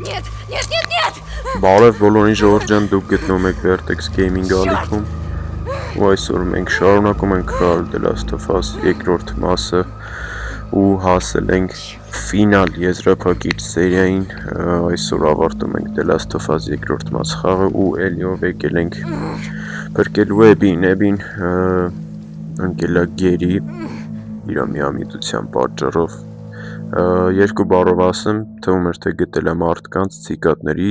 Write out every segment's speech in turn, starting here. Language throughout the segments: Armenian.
Нет, нет, нет, нет! Բարև բոլորին Ժորժյան, դուք գտնում եք Vertex Gaming ալիքում ու այսօր մենք շարունակում ենք խաղալ The Last of Us երկրորդ մասը ու հասել ենք ֆինալ եզրափակիչ սերիային այսօր ավարտում ենք The Last of Us երկրորդ մաս խաղը ու էլիով եկել ենք փրկելու Էբին ընկելա Գերի իր միամիտության պատճառով երկու բառով ասեմ, թվում էր թե գտել է մարդկանց ցիկադների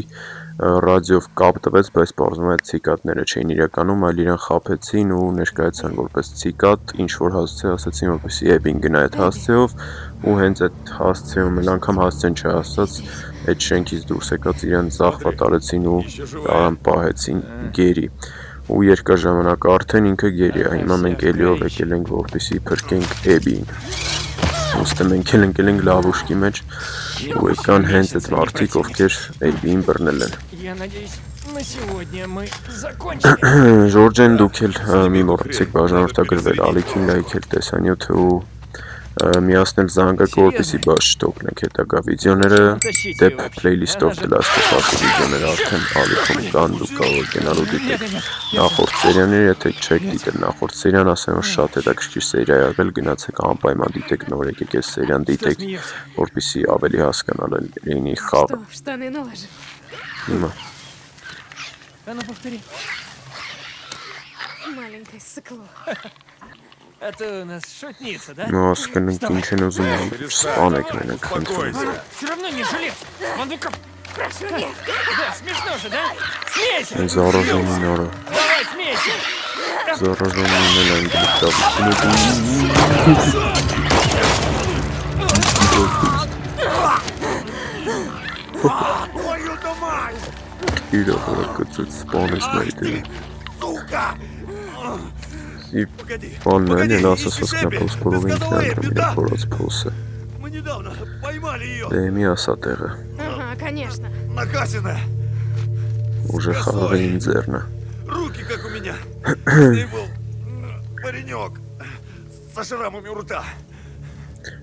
ռադիով կապ տվեց, բայց պարզվում է ցիկադները չէին իրականում, այլ իրեն խաբեցին ու ներկայացան որպես ցիկադ, ինչ որ հասցե ասացին, որպեսզի Էբին գնա այդ հասցեով ու հենց այդ հասցեում էլ անգամ հասցեն չհասած այդ շենքից դուրս եկած իրեն զախվատարեցին ու տարան պահեցին Գերի ու երկար ժամանակ արդեն ինքը Գերի է, հիմա մենք էլիով եկել ենք որպեսզի փրկենք Էբին Ոստը մենք էլ ընկել ենք լավուշկի մեջ ու եկան հենց այդ մարդիկ, ովքեր Էբիին բռնել են։ Ժորժեն դուք էլ մի մոռացեք բաժանորդագրվել ալիքին, լայքել տեսանյութը ու միացնել զանգակը, որպեսզի բաց չթողնեք հետագա վիդեոները, դեպ պլեյլիստով The Last of Us վիդեոները արդեն ալիքում կան, դուք կարող եք գնալ ու դիտել նախորդ սերիաները, եթե չեք դիտել նախորդ սերիան, ասեմ որ շատ հետաքրքիր սերիա է եղել, գնացեք անպայման դիտեք, նոր եկեք այս սերիան դիտեք, որպեսզի ավելի հասկանալ լինի խաղը։ Հիմա Маленькое сыкло. Это у нас шутница, да? Ну, скажем, ничего не спанек меня Все равно не жилец. Он как... Прошу, нет. Да, смешно же, да? Смейся! Заражен нора. Давай, смейся! Заражен меня Твою-то мать! Ида, как спанес найти. Сука! И он меня насосал на полскоровинке, а меня породспался. Мы недавно поймали ее. Да и меня сатера. Ага, конечно. Накасенная. Уже хаваин зерна. Руки как у меня. С ней был паренек со шрамами у рта.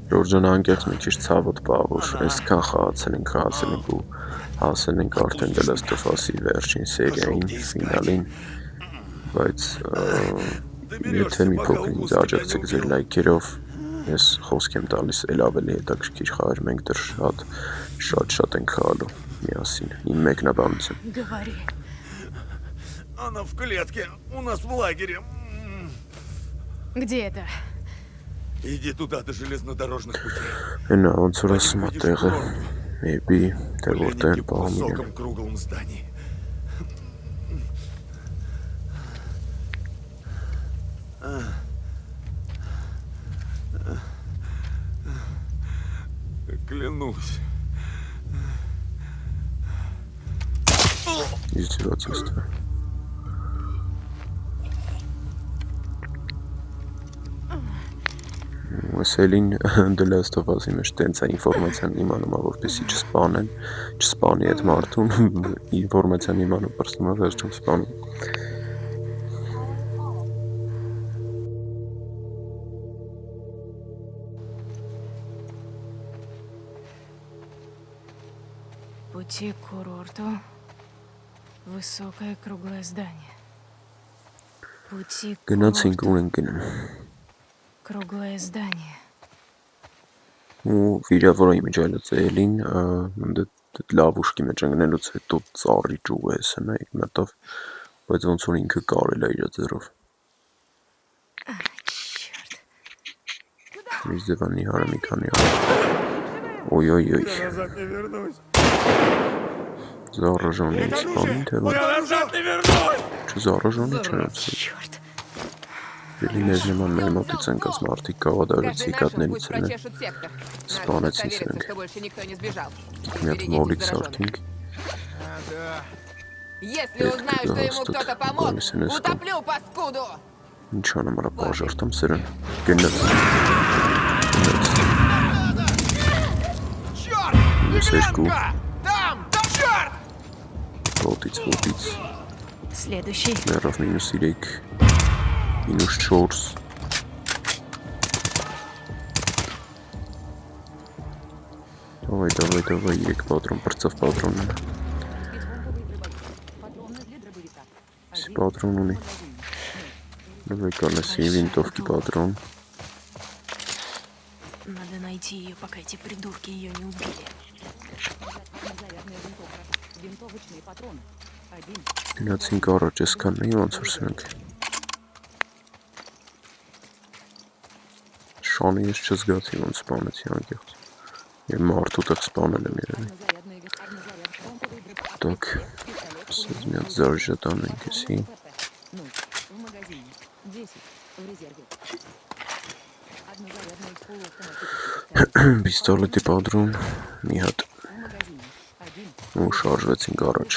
Ժորժան անգերց մի քիչ ցավոտ բա որ այսքան խաղացել ենք ու հասել ենք արդեն The Last of Us-ի վերջին սերիային ֆինալին բայց եթե մի փոքր ինձ աջակցեք ձեր լայքերով ես խոսք եմ տալիս էլ ավելի հետաքրքիր խաղեր մենք դեռ շատ ենք խաղալու միասին իմ մեկնաբանությամբ Говори. Она в клетке у нас в лагере. Где это? Иди туда до железнодорожных путей. Հենա ոնց որ ասում է տեղը Էբի թե որտեղ в պահում իրեն высоком круглом здании. Клянусь. Издевательство. Սելին The Last of Us-ի մեջ տենց է ինֆորմացիան իմանում է, որպեսզի չսպանի այդ մարդուն, ինֆորմացիան իմանում պրստում է վերջում սպանում։ Пути к курорту. Высокое круглое здание. Пути к Գնացինք курорту. ու ենք գնում։ Круглое здание. Ու վիրավորայի մեջ այլոց էլին դետ լավ ուշքի մեջ ընկնելուց հետո ծառի ճուղ է սնայք մտավ, բայց ոնց որ ինքը կարել է իր ձեռով։ Черт. Միշտ ձևանի հարը մի քանի Օй Назад не вернусь. Զառաժոնի սպանին թե որ Я назад не вернусь. չզառաժոնի չէ Черт. Էլի մեզ նման մեր մոտից ընկած մարդիկ կավադարեցի կատներից են սպանեցին սրենք մի հատ մոլիկ սարքինք Если узнаю, что ему кто-то помог, утоплю паскуду! Ինչ անեմ արա բաժարտամ սրեն գնաց Ես երկու Там! Черт! ոտից Следующий. Մերով մինուս 3 մինուս 4 Давай, 3 պատրոն, բրծավ պատրոն ունի։ Си պատրոն ունի։ Выконай винтовки патрон. Надо найти ее, пока эти придурки ее не убили. Գնացինք առաջ ես կաննի ոնց որ սրանք։ Շանը ես չզգացի ոնց սպանեցի անկեղծ։ Եվ մարդու տեղ սպանել եմ երևի։ Так, սեզ մի հատ զարժատան ենք եսի։ Պիստոլետի պատրոն, մի հատ։ Ու շարժվեցինք առաջ։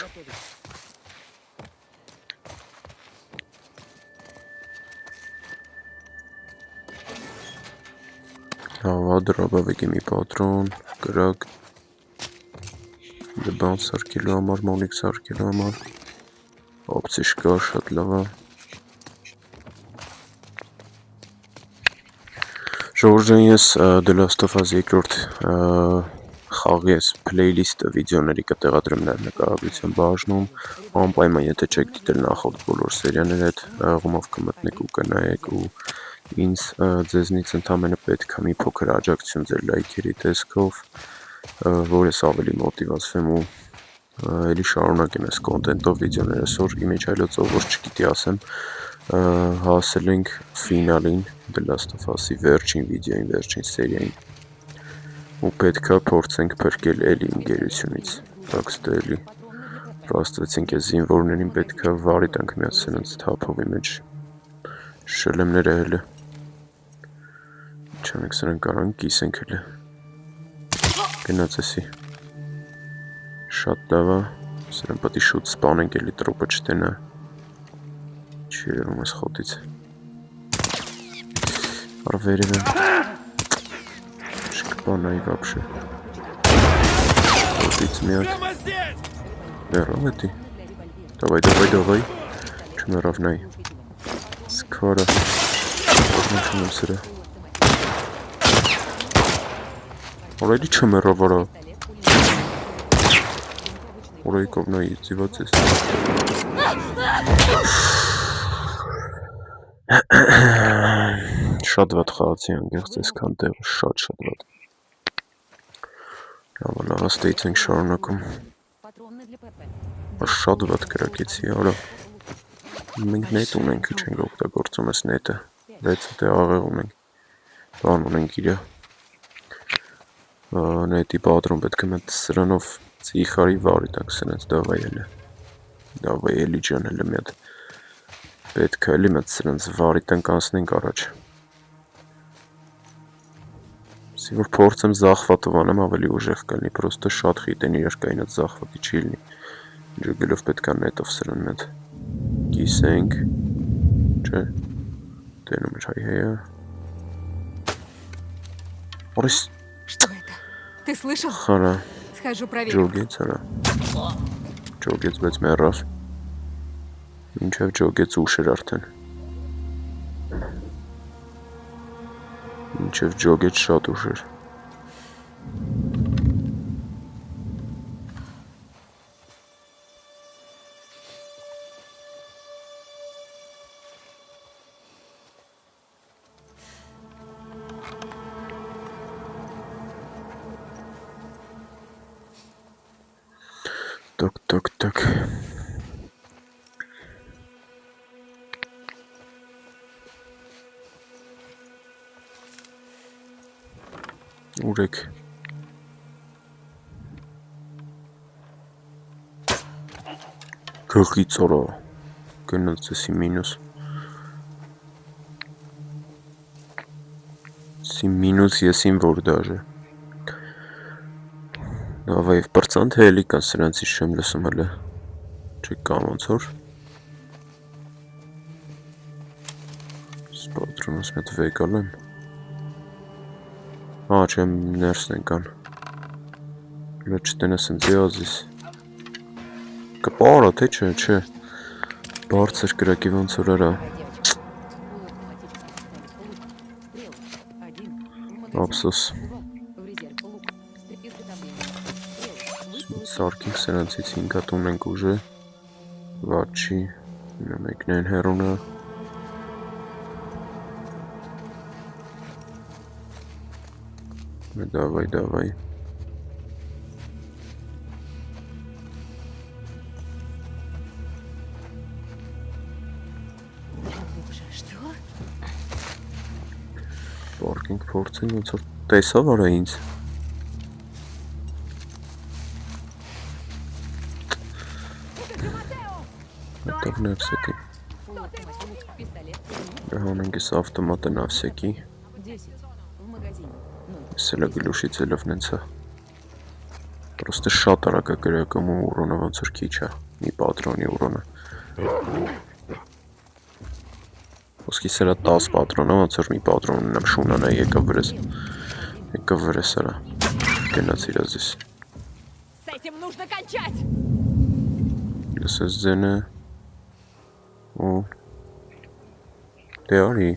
Հավա դրաբավեկի մի պատրոն, կրակ, դբան սարկելու համար, մոնիկ սարկելու համար, օպցի շկա, շատ լավ է։ Ժողովուրդ ես The Last of Us 2-րդ խաղի ես playlist վիդեոների կտեղադրեմ նաև նկարագրության բաժնում, անպայման եթե չեք դիտել նախորդ բոլոր սերիաները այդ ղումով կմտնեք ու կնայեք ու ինձ ձեզնից ընդամենը պետք է մի փոքր աջակցություն ձեր լայքերի տեսքով, որ ես ավելի մոտիվացվեմ ու էլի շարունակեմ այս կոնտենտով վիդեոները, այսօր իմիջ այլոցով որ չգիտի ասեմ, հասել ենք ֆինալին The Last of Us-ի վերջին վիդեոին, վերջին սերիային ու պետք է փորձենք փրկել էլի իմ գերությունից, տաքստը էլի պրաստվեցինք ես զինվորներին պետք է վարի տանք միած սրանց թափովի մեջ շլեմները հելը չանեք սրանք կարան կիսենք հելը գնաց էսի շատ լավ է սրան պատի շուտ սպանենք էլի տրոպը չտենա չի երում ես խոտից առ վերև եմ չկպանայի վապշը խոտից միակ Прямо здесь! Վերով էտի Давай չմերավ նայ Скоро Возможно սրա Օրայլի չմերավ արա Օրայի կովնայի ծիված ես Շատ վատ խաղացի անգեղծ ես կան տեղը շատ վատ Լավ աստեից ենք շարունակում Շատ վատ կրակեցի արա Մենք նետ ունենք չենք օգտագործում ես նետը Վեցը տեղ աղեղ ունենք Բան ունենք իրա Նետի պատրոն պետք է մետ սրանով ծիխարի վարի տանք սրանց Դավայ էլի ջան հելը մետ Պետք է էլի մետ սրանց վարի տանք անցնենք առաջ Սի որ փորձեմ զախվատով անեմ ավելի ուժեղ կլնի Պրոստը շատ խիտ են իրար կային այդ զախվատի չի լինի Ջոգելով պետք է նետով սրան մետ Կիսենք Չէ Տենում էր հայ հեյա Օրիս Что это? Ты слышал? Խարա Схожу проверю. Ջոգեց արա Ջոգեց բայց մեռավ Մինչև ջոգեց ուշ էր արդեն Մինչև ջոգեց շատ ուշ էր Так Ուրեք Գղից օրա Գնաց եսի մինուս Սի մինուս եսին որ դաժը Դավայև պրծան թե էլի կան սրանցից չեմ լսում հələ Չեք կամ ոնց որ Սպատրոնս մետ վեկալ եմ չեմ ներսն են կան Լը չտենես ընձի ազիս Կպարա թե չէ Բարձր կրակի ոնց որ արա Ապսոս Սարքինք սրանցից 5 հատ ունենք ուժը, վատ չի, մեկն են հեռունը, давай. Боже, что? Պարկինգ փորձին ոնց որ տեսավ արա ինձ։ Հետո ներս էտի։ Հանենք ես ավտոմատը на всякий։ 10. В магазине. 0. Սելա գլուշից ելով նենցա։ Просто շատ արագ է գրակում ուրոնը ոնց որ քիչ է։ Մի պատրոնի ուրոնը։ Ոսկի սելա 10 պատրոնը ոնց որ մի պատրոն ունեմ շունանա եկավ վրես արա։ Գնաց իրա զիս։ С этим нужно кончать! Լսես ձենը։ Ու դե արի։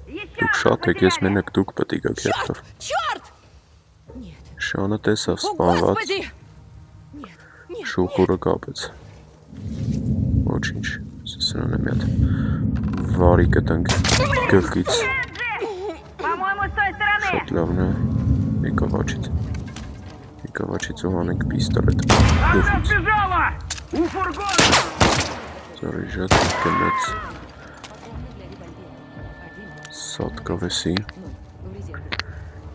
Դուք շատ եք, ես մենակ դուք պետք է գաք երթով։ Черт! Շանը տեսավ О, սպանված, Господи! շուկուրը կապեց։ Ոչինչ, սրան է մի հատ վարի կտանք գլխից։ Շատ լավն է, եկավաչից ու հանենք պիստոլետ գլխից։ Заряжать конец. Сотка веси.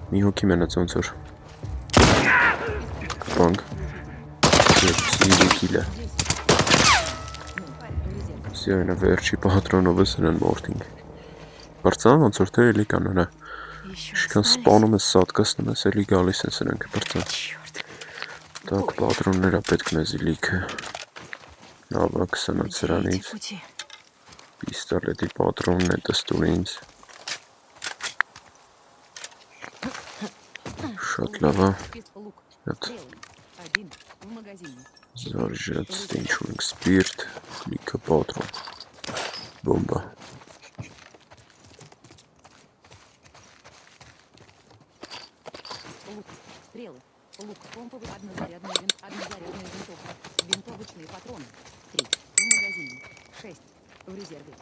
Մի հոգի մենաց ոնց որ բանկ սիրի կիլը սյանը վերջի պատրոնովը սրան մորտինգ բարձան ոնց որ թե էլի կան հրա շքան սպանում ես սատկասնում ես էլի գալիս են սրանք բարձան տակ պատրոնները պետք մեզի լիքը նավակ սնած սրանից պիստոլետի պատրոնն է տստուր ինձ Շատ լավ է, հետ զարժած ինչ-որ ենք սպիրտ, լիքը պատրոն, բոմբա Стрелы, лук, помповый, однозарядная винтовка, винтовочные патроны. 3. В магазине. 6. В резерве.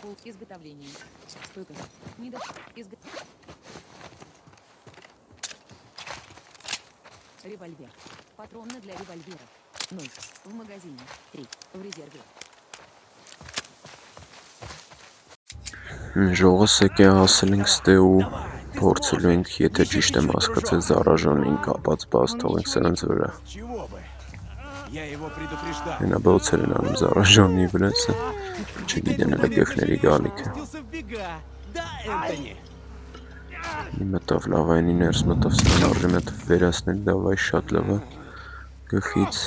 Пул изготовления. Стойка. Револьвер. Патроны для револьвера. 0. В магазине. 3. В резерве. Ժողս եկե հասել ենք ստե ու փորձելու ենք, եթե ճիշտ եմ հասկացել զարաժանին կապած բաց թողենք սրանց վրա Հենաբոցեր են անում զարաժանի վրասը, չգիտեն էլ գեխների գալիքը Մի մտավ լավայնի ներս մտավ սրան արժի մետ վերասնել դավայ շատ լավը գխից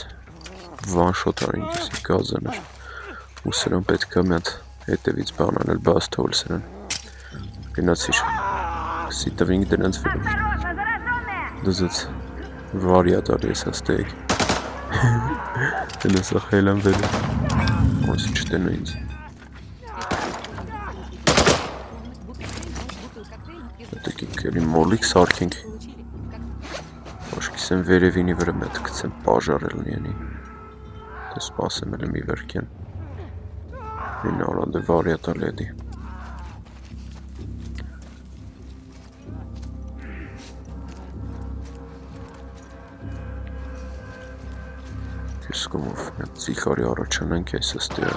վանշոտ արինք եսի գազաներ ու սրան պետք է մետ հետևից բանանել բաց թողել սրան գնացիր սիտվինք դրանց վիրում դզեց վարիատար ես հաստեիք դնես ախել եմ վերում ոնց չտենու ինձ հետեք եկելի մոլիք սարքենք աշկիս եմ վերևինի վրա մետ կցեմ պաժարել նյանի դե սպասեմ էլ մի վերքեն În ora de variată lady. Կիսկումով մեկ ծիխարի առաջանանք ես աստեա։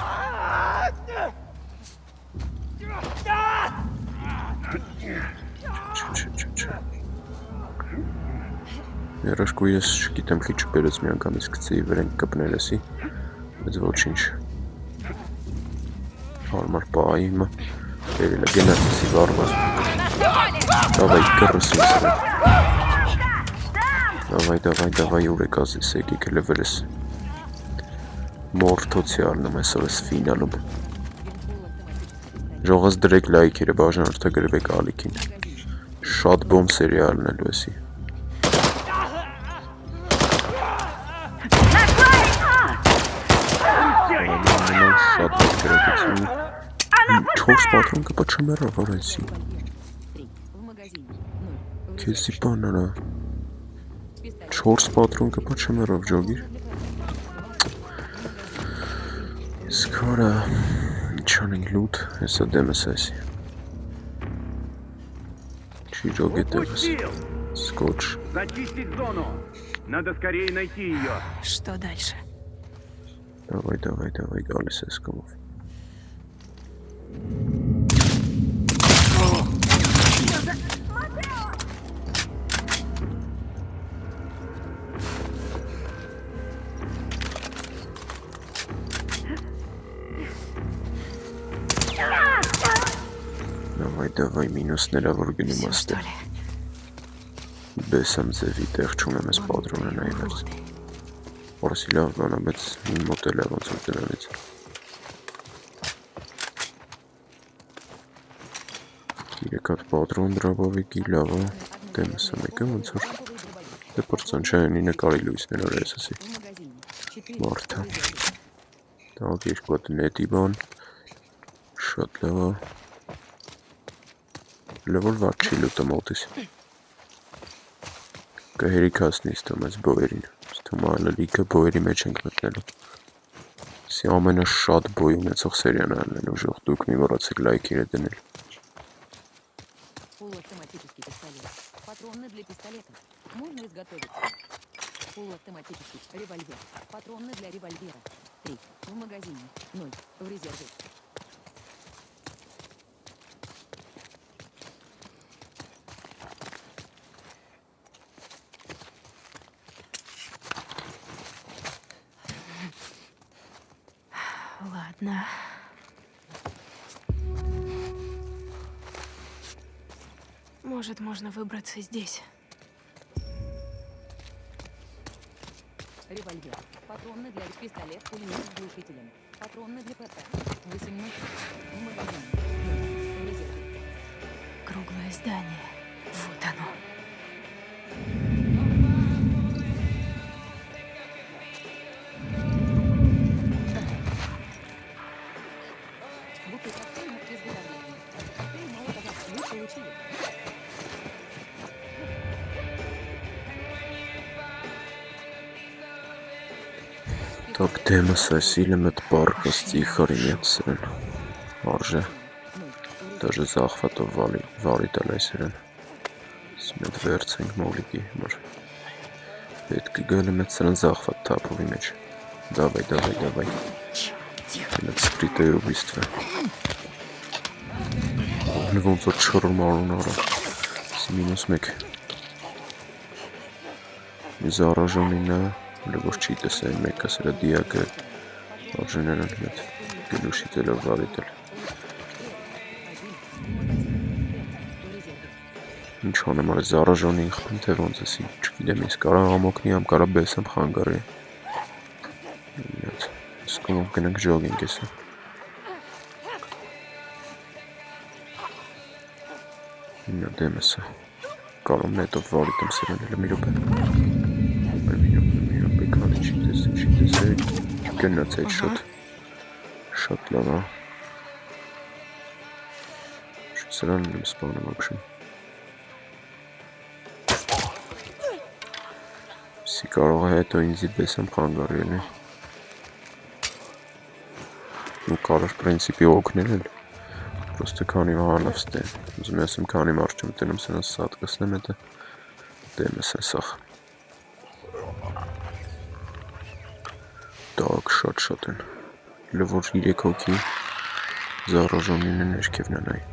Երաշկու ես չգիտեմ քիչ բերեց մի անգամից գցեի վրենք կպնել եսի, բայց ոչինչ Հարմար պահիմը, երել է գենացիսի վարվա Դավայ կրսի սրան Դավայ ուր եք ազիս եկիք էլ է վրես Մորթոցի արնում այսօր ես ֆինալում Ժողաս դրեք լայքերը բաժան արդա գրվեք ալիքին Շատ բոմ սերի արնելու եսի Շատ 4 պատրոն կպչմերով արեցի։ Револьвер. 3. В магазине. 0. В Քեզի резерве. բան արա։ Пистолет. 4 պատրոն կպչմերով ջոգիր։ Скоро чёрный лут, это демосеси. Чижоги демос. Скотч. Зачистить зону! Надо скорее найти ее. Что дальше? Давай, Галис Эскомов. Давай, մինուսները որ գնում Всё, աստե։ что ли? Բեսամ ձևի տեղ չունեմ ես պատրոնը նայվեց։ Որսի լավ բանա, բայց իմ մոտել է ոնց որ դրանից։ Իրեք հատ պատրոն դրաբավիկի լավա, դեմսը մեկը ոնց որ դե պրծան չէ, ինը կարի լույսներ որ ես ասի։ В магазине. 4. Մարթա։ В резерве. Տաղ երկու հատ նետի բան, շատ լավա։ Լավոր վատ չի լուտը մոտիս։ Կհերիքասնի ստում ես բոյերին, ստում այլը լիքը բոյերի մեջ ենք մտնելու։ Սի ամենը շատ բոյ ունեցող սերիան ալնեն ուժող դուք մի մորացեք լայքերը դնել։ Полуавтоматический пистолет. Патроны для пистолета. Можно изготовить. Полуавтоматический револьвер. Патроны для револьвера. 3. В магазине. 0. В резерве. Ладно. Может, можно выбраться здесь. Револьвер. Патроны для пистолет, пулемет с глушителем. Патроны для ПП. 18. В магазине. 0. В резерве. Круглое здание. Вот оно. Бутыль коктейля без изготовления. Коктейль Молотова. Вы получили. Так դեմս այս իլը մտ պարկս ծիխարի միացրեն, արժե, դաժը զաղվատով վարի տալ այսերեն, սմետ վերց ենք մոլիկի մար, պետք գալը մետ սրան զաղվատ թապովի մեջ, դավայ, մետ սպրիտը ուբիստվե, ողնը ոնց որ չորում արուն արա, սի մինուս մեկ, մի զարաժոնինը, Լվոր չի տեսային մեկը սրա դիակը արժեներն հետ գլուշի տելով վարիտել։ Ինչ անեմ արի զարաժոնի իխպն թե ոնց էսի, չգիտեմ ես կարա ամոքնի ամ կարա բեսեմ խանգարի։ Սկումով գնանք ժոգինգ եսը։ Ինա դեմ եսը, կարում նետով վարիտեմ սրան էլը մի ռոպե։ Գնաց այդ շատ լավ է։ Սրան եմ սպանում ապշում։ Սի կարող է հետո ինձի բեսեմ խանգարի էլի։ Ու կարար պրինցիպի օգնել էլ։ Պրոստը քանի վահանավ ստեն։ Ուզում եսում քանի մարդ չում տենում սրանց սատկասնեմ հետը դեմս է սախ։ Так, շատ են, լվոր 3 հոգի, զարաժոնին է ներքևն են այ,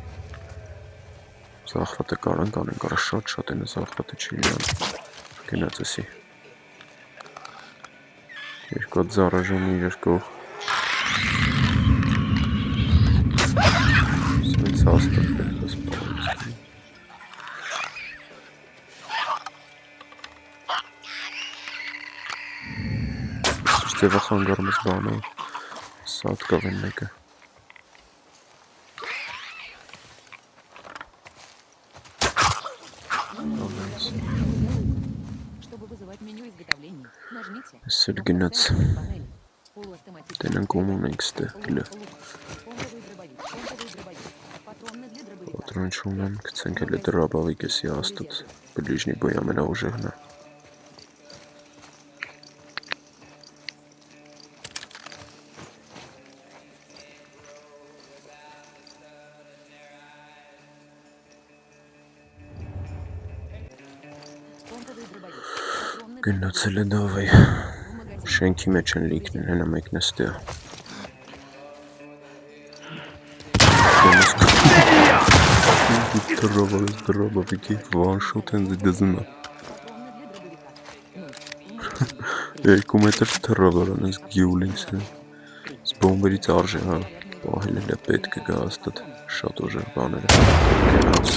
զաղվատը կարանք անեն, կարա շատ են, զաղվատը չի լիան, գնաց էսի, երկու հատ զարաժոնի երկող, սմից հաստատ պետք է սպարից Ձևը խանգարում ես բանը, սատ կավեն մեկը։ Чтобы вызывать меню изготовления, нажмите. Սել գնաց, Полуавтоматический. տենանք ում ունենք ստե, գլը։ Помповый дробовик. Патрон չունեմ, գցենք էլ դրաբաղի կեսի աստուց, բլիժնի բոյ ամենաուժեղն է։ Помповый дробовик. Патронны для Գնացել է դավայ, в магазине. շենքի մեջ են լիքնել, հենա մեկն է ստեղ։ Դրաբավիկի վանշոտ են դզում է։ Патроны для дробовика. 0. 2 մետր թռավարան ես գյուլինս է։ Սպոմբերից արժե, հա, պահել էլ է պետք է գա աստատ, շատ ուժեղ բաներ է։ Գնաց,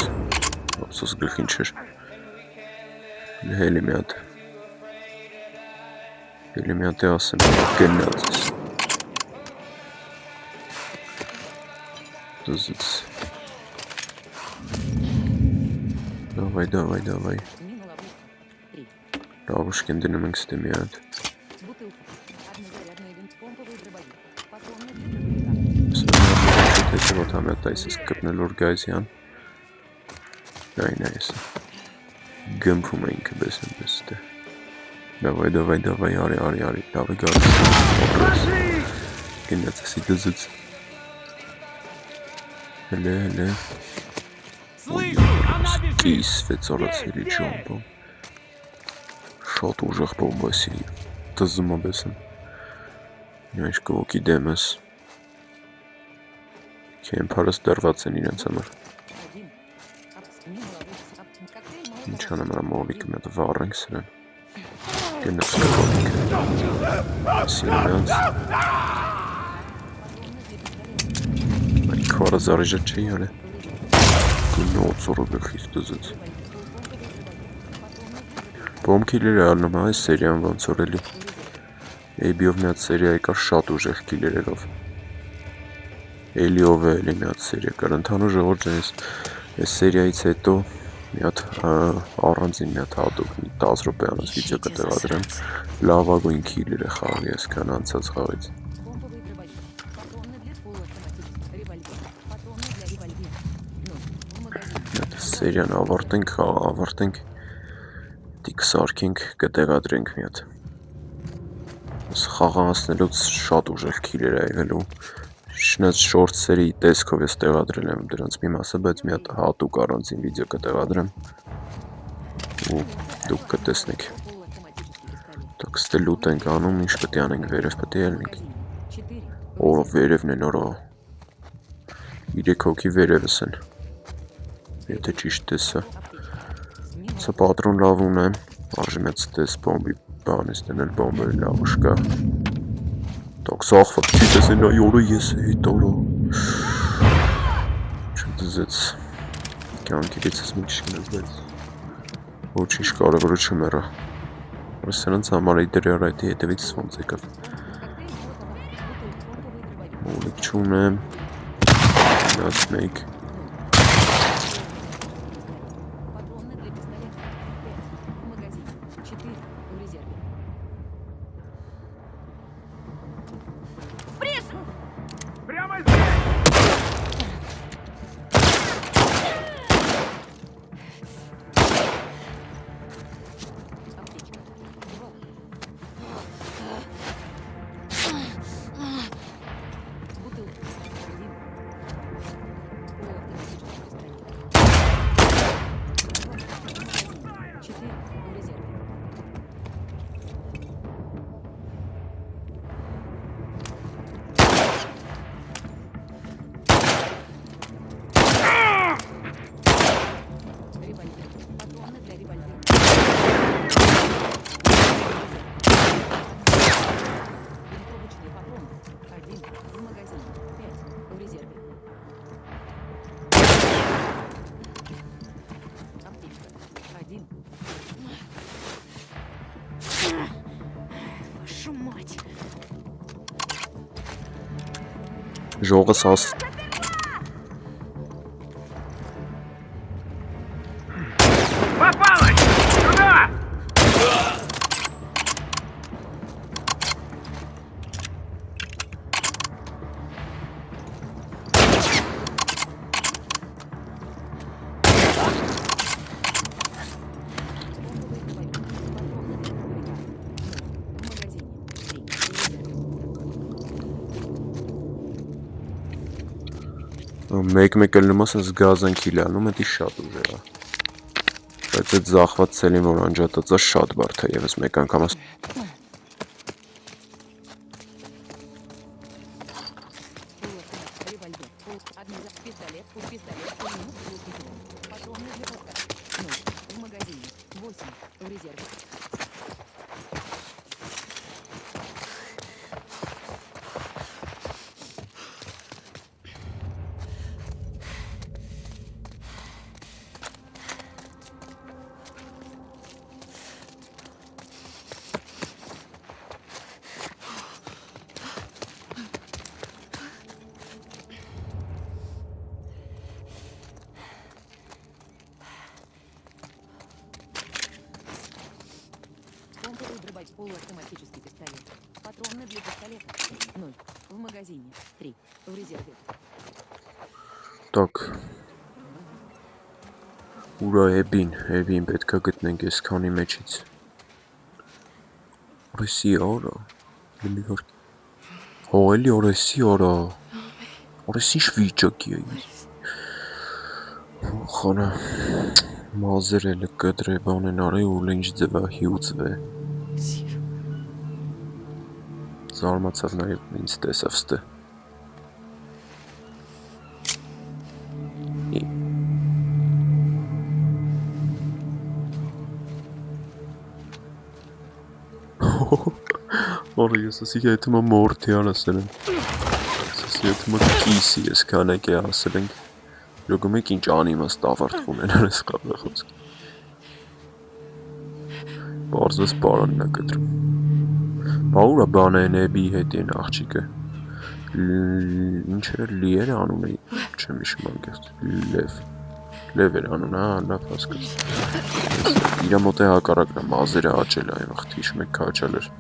ապսոս գլխին չեր։ Հելի մի հատ է ասեմ, գնաց ես։ Դզից։ Դավայ, Мина ловушка. 3. լավուշկեն դնում ենք ստե մի հատ։ Бутылка. Однозарядный винт. Помповый дробовик. Патроны для дробовика. Եթե ոտ համյատ այս ես կպնելով գայզյան։ Այն այս։ Գմփում է ինքը բես են բես ստե։ Դավայ, արի, դավայ գալիս։ Գնաց էսի դզից։ Հելե։ Слышу, она бежит! Կիսվեց օրացելի ջոմբը։ Շատ ուժեղ բոմբասի դզում է բես են։ Ինչ կողքի դեմ ես։ Կեմպարս դրված են իրենց համար։ 1. Мина ловушка. Коктейль Ինչ молотова. անեմ հրա մոլիկը մի հատ վառենք սրան։ Գնաց կողքը։ Սինանց։ Патроны для пистолета. Այդ քարը զարիժը չի հորը։ Գնոց օրը գլխից դզեց։ Բոմքիլերը ալնում այս սերիան ոնց որ էլի։ AB-ով մի հատ սերիա եկար շատ ուժեղ քիլերերով։ Էլիով է էլի մի հատ սերիա կար, ընդհանուր ժողովուրդ այս սերիայից հետո մի հատ առանձին մի հատ հատուկ 10 րոպեանոց վիդեո կտեղադրեմ, լավագույն քիլեր է խաղի այսքան անցած խաղից։ Помповый дробовик. Патроны для полуавтоматического револьвера. Патроны для револьвера. 0. В магазине. Մի հատ սերիան ավարտենք, խաղը ավարտենք, դիք սարքենք, կտեղադրենք մի հատ։ Այս խաղը անցնելուց շատ ուժեղ քիլեր է եղել ու շնած շորտսերի տեսքով ես տեղադրել եմ դրանց մի մասը, բայց մի հատ հատուկ առանձին վիդեո կտեղադրեմ ու դուք կտեսնեք։ Полуавтоматический пистолет. Դուք ստե լուտ ենք անում, ինչ պետք է անենք, վերև պետք է ելնենք։ 4. Օրը վերևն են օրը։ 3 հոգի վերևս են։ Եթե ճիշտ տեսա։ Аптечка. С Սա պատրոն լավ ունեմ, արժի մեծ տես բոմբի բանից դնել բոմբը լավ ուշկա։ Դոք սախվակ չի տեսեն այ օրը ես է հետ օրը։ Չդզեց։ Կյանքից ես մի քիչ գնաց, բայց ոչինչ կարևորը չմեռա։ Սրանց համար է դրեր այդ հետևից ոնց եկավ։ Մոլիկ չունեմ։ Նաս մեկ։ Патроны для пистолета. 5. В магазине. 4. В резерве. Прямо здесь! Аптечка. 2. Бутылка. 1. Полуавтоматический пистолет. 4. В резерве. Револьвер. Патроны для револьвера. Винтовочные патроны. 1. В магазине. 5. В резерве. Аптечка. 1. Вашу мать. Ժողը սաս Попалась! Сюда! Մեկ էլ նոմաս զգազան քիլանում էդի շատ ուժեր է։ Բայց այդ զախված ցելին որ անջատածա շատ բարդ է եւս մեկ անգամ Револьвер. Пистолет. Пистолет. Пулемет. Патроны для пуска. 0. В магазине. 8. В резерве. Полуавтоматический пистолет. Патроны для пистолета. 0. В магазине. 3. В резерве. Так Ուրա էբին պետքա գտնենք այս քանի մեջից Օրեսի արա Հողելի օրեսի արա Օրեսի ինչ վիճակի է Խանա Մազեր էլը կդրե բանեն արի ու լինչ ձվա հիուծվե Զարմացավ նաև ինձ տեսավ ստը Oră, eu să zic că e tămă morti ala selen. Să zic că e tămă kisi es kane ke ala selen. Լոգում եք ինչ անիմը ստավարտվում են այս կապախոսք։ Բարձրս բարանն է կտրում։ Բաուրա բան է նեբի հետ են աղջիկը։ Ինչ էր լի էր անունը, չեմ հիշում անգերտ։ Լև էր անունը, լավ հասկաց։ Իրա մոտ է հակառակն է, մազերը աճել է, վաղտ հիշում եք քաչալ էր։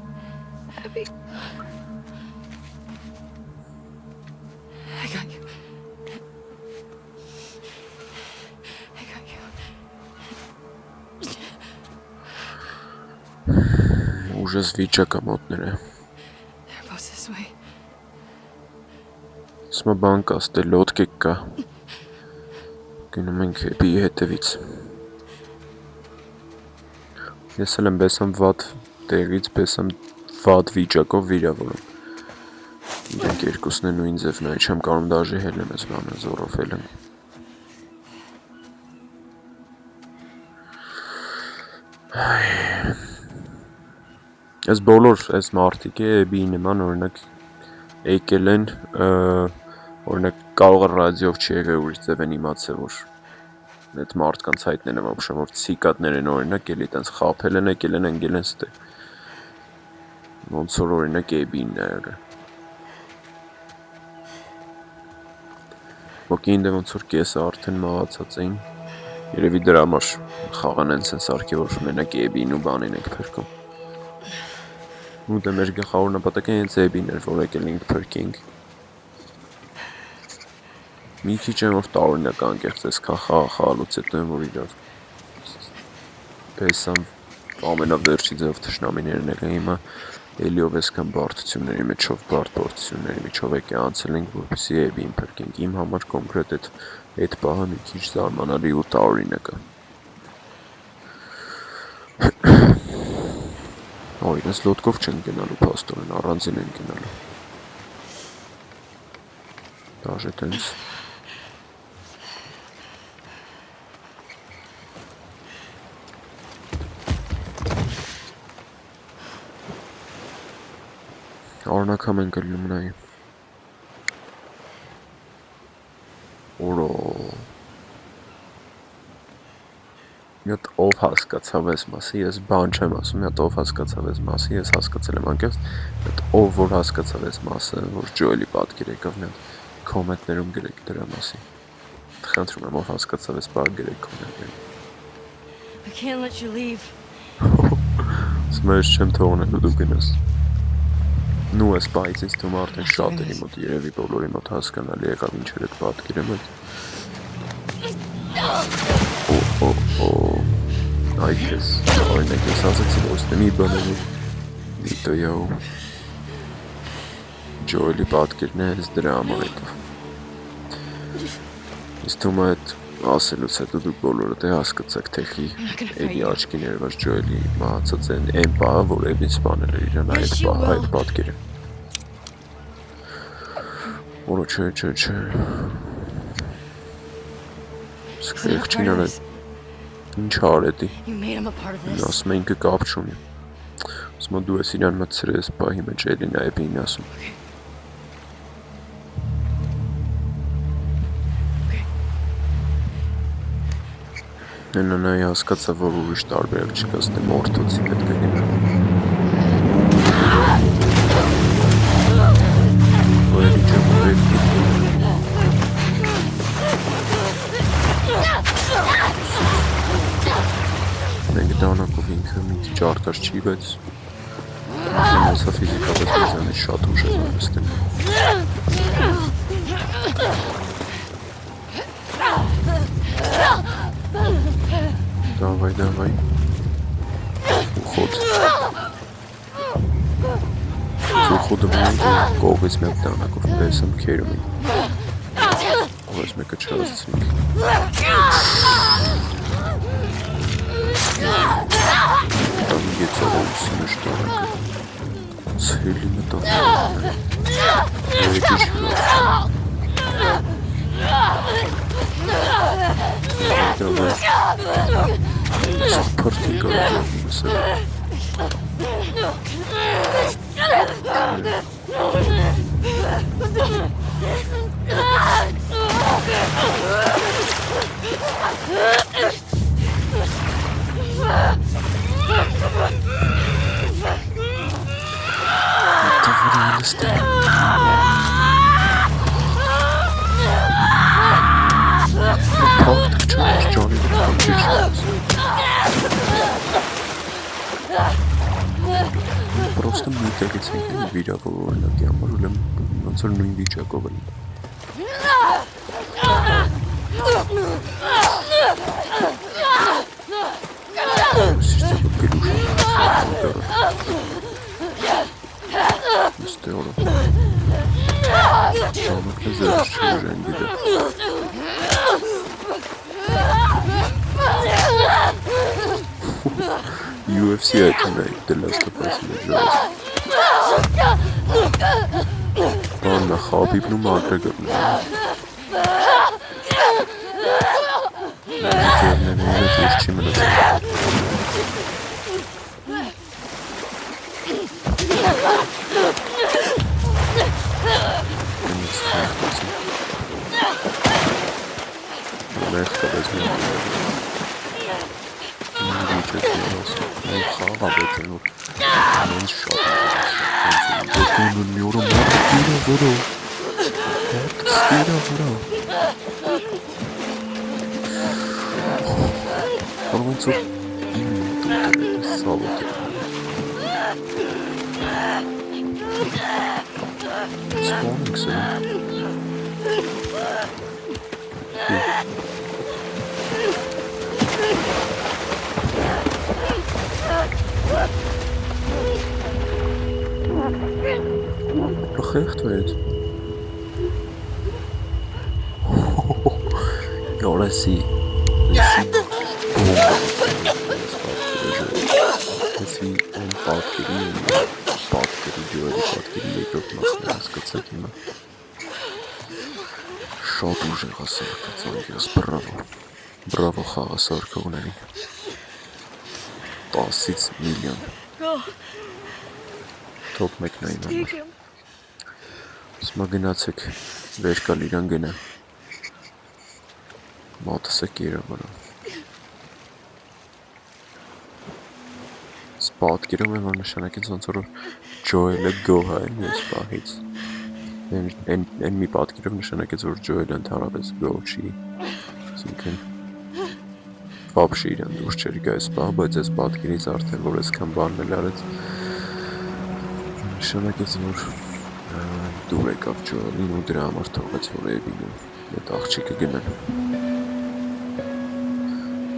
Abby. I got you. I got you. Ուժս վիճակը մոտներ է։ They're both this way. Սմա բան կա, ստե լոտկեք կա։ Գնում ենք էպի հետևից։ Ես էլ եմ բեսամ վատ տեղից, բեսամ վատ վիճակով վիրավորում։ Իրենք երկուսն են նույն ձևն է, չեմ կարում դաժե հելեմ ես բանը զորովել եմ։ Ես բոլոր այս մարդիկ է էբի նման օրինակ եկել են, օրինակ կարող է ռադիով չի եղել ուրիշ ձև են իմացել, որ այդ մարդկանց հայտնել եմ ապշեմ, որ ցիկատներ են օրինակ, էլի տենց խապել են, եկել են, ընկել են ստե։ Ոնց որ օրինակ էբինն է եղել։ Ոկին դե ոնց որ կեսը արդեն մահացած էին, երևի դրա համար խաղան են սեն սարքի, որ մենակ էբին ու բանին եք փրկում։ Ու դե մեր գլխավոր նպատակը հենց էբին էր, որ եկել ենք փրկենք։ Մի քիչ եմ որ տարօրինակ անկեղծ այսքան խաղալուց հետո եմ որ իրար Պեսան ամենավերջի ձև թշնամիներն եղել հիմա էլիով այսքան բարդությունների մեջով բարդ փորձությունների մեջով եկե անցել ենք որպեսզի էբին փրկենք իմ համար կոնկրետ այդ պահը մի քիչ զարմանալի ու տարօրինակ է Օ, իրենց լոտկով չեն գնալու փաստորեն առանձին են գնալու Դաժե տենց Արնակամ են գլում նայի Օրո Մի հատ ով հասկացավ այս մասի, ես բան չեմ ասում, մի հատ ով հասկացավ այս մասի, ես հասկացել եմ անկեղծ, մի հատ ով որ հասկացավ այս մասը, որ Ջոելի պատկեր եկավ, մի հատ կոմենտներում գրեք դրա մասի։ Խնդրում եմ ով հասկացավ այս բան գրեք կոմենտներում։ I can't let you leave. Սմեջ չեմ թողնելու դու գնաս։ Նու այս պահից ինձ թվում արդեն շատ էի մոտ, երևի բոլորի մոտ հասկանալի եղավ ինչ էր այդ պատկերը մեկ։ Այ քեզ, օրինակ ես ասացի որ ստե մի բանով դիտոյով Ջոելի պատկերն է ես դրա համար եկավ։ Իսկ թվում է այդ ասելուց հետո դուք բոլորը դե հասկացաք թե խի էլի աչքի ներված Ջոելի մահացած են այն պահը, որ Էվին սպանել էր իրան այդ պատկերը։ Որը չէ։ Սկրեխ չին անել։ Ինչ արետի։ You made him a part of this. Ասում է ինքը կապ չունի։ Ասում է դու ես իրան մտցրել ես պահի մեջ Էլին Էվին ասում։ Նայ հասկացա, որ ուրիշ տարբերակ չկա, ստե մորթոցի պետք է գնա։ Ոյերի ջամը վերքի։ Մենք դանակով ինքը մի քիչ արտաշ չի, բայց Մասա ֆիզիկապես մեզանից շատ ուժ է նստել։ Давай. Уход. Уходом կողից մեկ դանակով պես եմ քերում եմ։ Ո՞ս մեկը չհասցրինք։ Там где-то ուսինը շտարակը։ Ցելի մտավ։ Давай. Спорти говорится. Это вроде странно. Палка чуть Джонни Просто мы так эти видео говорили, я могу лем концерную видео говорить. Сейчас Стеора. Шамак не знаешь, что уже не видел. UFC tonight, the last of us in the jobs. Bana hobby bunu marka gördüm. Kendine çok çimene. Mehta bezmiyor. Խաղաբետենուր մենց շատ դեկուննյորը մարդիրը վրո մարդստիրը վրո Անոնցով իմ դուտեր է սավոտ է Սպոնինքս է Gerecht Ja, let's see. Let's see on պատկերի ջուրերի պատկերի երկրորդ մասն հասկացեք հիմա շատ ուժեղ հասարակացանքես բրավո խաղասարքողների 10-ից միլիոն Top մեկնային համար Սմա գնացեք վեր կալ իրան գնա մոտս է կերը վրա Սպատկերում եմ որ նշանակից ոնց որ Ջոելը գոհ է ես պահից Են մի պատկերով նշանակից որ Ջոելը ընդհանրապես գոհ չի Այսինքն Վապշի իրան դուրս չեր գա այս պահ բայց այս պատկերից արդեն որ այսքան բանն էլ արեց Նշանակից որ դուր եկավ Ջոելին ու դրա համար թողեց որ Էվին այդ աղջիկը գնան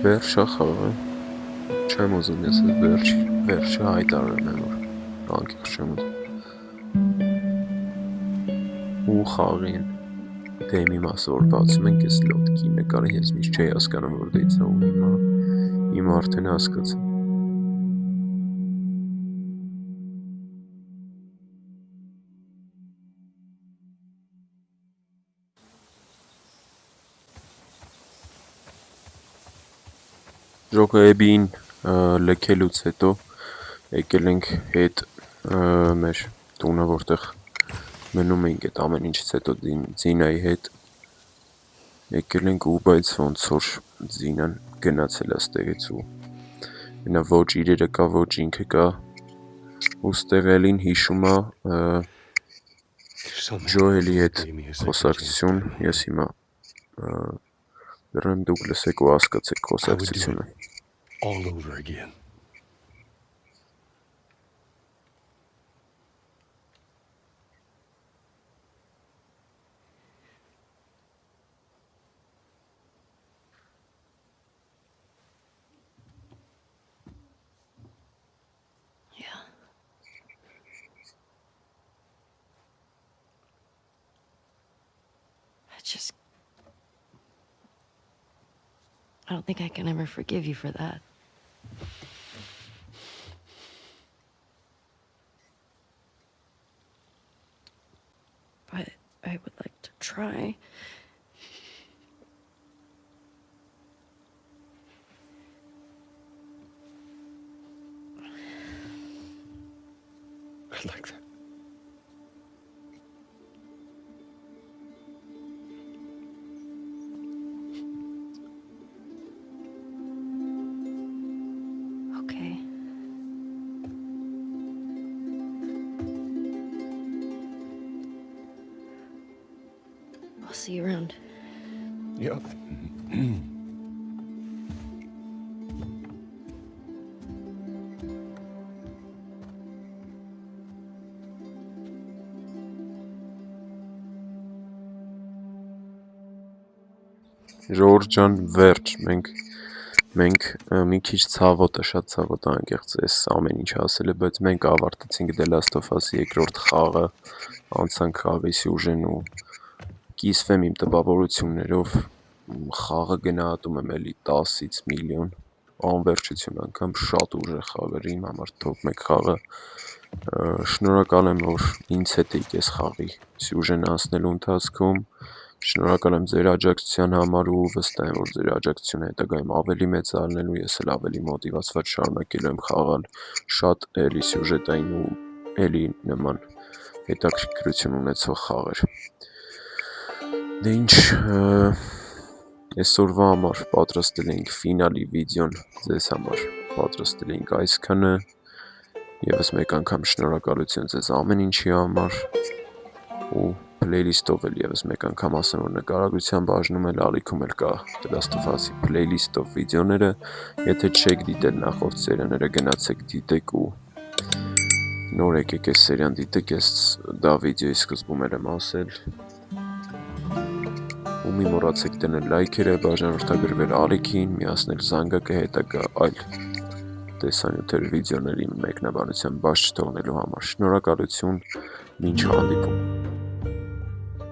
Վերջա խաղը չեմ ուզում ես վերջը հայտարարեմ եմ որ անկեղծ չեմ ուզում ու խաղին Դեմի մասը որ բացում ենք այս լոտքի նկարը ես միշտ չէի հասկանում որ դից է ու հիմա արդեն հասկացա։ Ժոկոեբին լքելուց հետո եկել ենք հետ մեր տունը, որտեղ մնում էինք այդ ամեն ինչից հետո Զինայի հետ եկել ենք ու բայց ոնց որ Զինան գնացել է ստեղից ու նա ոչ իրերը կա, ոչ ինքը կա ու ստեղ Էլին հիշում է Ջոելի հետ խոսակցություն, ես հիմա դրան դուք լսեք ու հասկացեք խոսակցությունը։ All over again. Yeah. I don't think I can ever forgive you for that. But I would like to try. I'd like that. Okay. I'll see you around. Yep. Ժողովուրդ ջան, վերջ, մենք մի քիչ ցավոտ է, շատ ցավոտ անկեղծ էս ամեն ինչ ասել է, բայց մենք ավարտեցինք The Last of Us-ի երկրորդ խաղը, անցանք խաղի սյուժեն ու կիսվեմ իմ տպավորություններով, խաղը գնահատում եմ էլի 10-ից միլիոն, անվերջություն անգամ շատ ուժեղ խաղ էր իմ համար top 1 խաղը, շնորհակալ եմ, որ ինձ հետ եք այս խաղի սյուժեն անցնելու ընթացքում, շնորհակալ եմ ձեր աջակցության համար ու վստահ եմ, որ ձեր աջակցությունը հետագայում ավելի մեծանալու, ես էլ ավելի մոտիվացված շարունակելու եմ խաղալ շատ էլի սյուժետային ու էլի նման հետաքրքրություն ունեցող խաղեր։ Դե ինչ, այսօրվա համար պատրաստել էինք ֆինալի վիդեոն ձեզ համար, պատրաստել էինք այսքանը, ևս մեկ անգամ շնորհակալություն ձեզ ամեն ինչի համար ու playlist-ով էլ ևս մեկ անգամ ասեմ, որ նկարագրության բաժնում էլ ալիքում էլ կա The Last of Us-ի playlist-ով վիդեոները, եթե չեք դիտել նախորդ սերիաները գնացեք դիտեք ու նոր եկեք այս սերիան դիտեք, ես դա վիդեոյի սկզբում էլ եմ ասել ու մի մոռացեք դնել լայքերը, բաժանորդագրվել ալիքին, միացնել զանգակը հետագա այլ տեսանյութեր վիդեոների մեկնաբանության բաց չթողնելու համար, շնորհակալություն, մինչ հանդիպում։